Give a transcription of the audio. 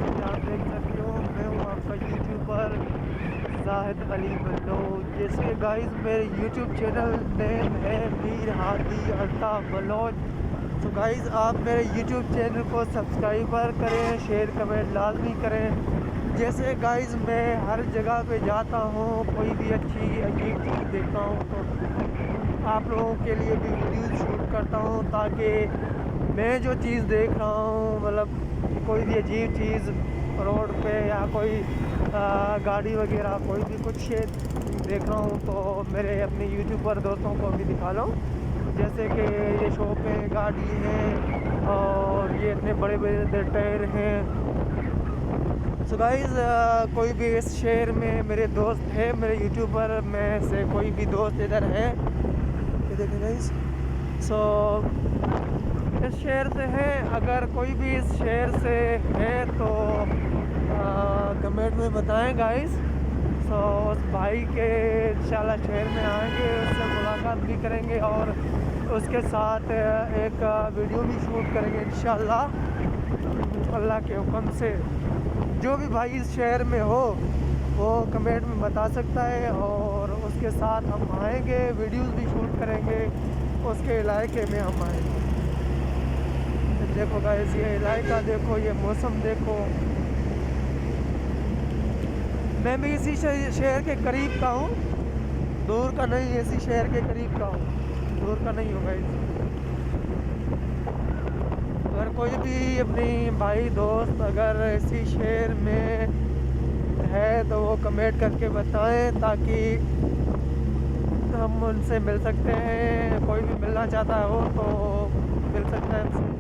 आप देख सकते हो मैं हूँ आपका यूट्यूबर जाहिद अली बलोच। जैसे गाइस मेरे यूट्यूब चैनल नेम है मीर हादी अल्ताफ़ बलोच। तो गाइस आप मेरे यूट्यूब चैनल को सब्सक्राइबर करें, शेयर कमेंट लाजमी करें। जैसे गाइस मैं हर जगह पे जाता हूँ, कोई भी अच्छी अजीब चीज़ देखता हूँ तो आप लोगों के लिए भी वीडियो शूट करता हूँ, ताकि मैं जो चीज़ देख रहा हूँ मतलब कोई भी अजीब चीज़ रोड पे या कोई गाड़ी वगैरह कोई भी कुछ देख रहा हूँ तो मेरे अपने यूट्यूबर दोस्तों को भी दिखा लो। जैसे कि ये शॉप पे गाड़ी है और ये इतने बड़े बड़े टायर हैं। सो गाइस कोई भी इस शहर में मेरे दोस्त है, मेरे यूट्यूबर में से कोई भी दोस्त इधर है, ये देखें गाइस। सो इस शहर से है, अगर कोई भी इस शहर से है तो कमेंट में बताएं गाइस। सो उस भाई के इंशाल्लाह शहर में आएंगे, उससे मुलाकात भी करेंगे और उसके साथ एक वीडियो भी शूट करेंगे इंशाल्लाह अल्लाह के हुक्म से। जो भी भाई इस शहर में हो वो कमेंट में बता सकता है और उसके साथ हम आएंगे, वीडियोस भी शूट करेंगे, उसके इलाके में हम आएंगे। देखो गाइस ये इलाका देखो, ये मौसम देखो। मैं भी इसी शहर के करीब का हूँ, दूर का नहीं, इसी शहर के करीब का हूँ, दूर का नहीं हूँ गाइस। अगर कोई भी अपनी भाई दोस्त अगर इसी शहर में है तो वो कमेंट करके बताएं, ताकि हम उनसे मिल सकते हैं। कोई भी मिलना चाहता हो तो मिल सकता है हमसे।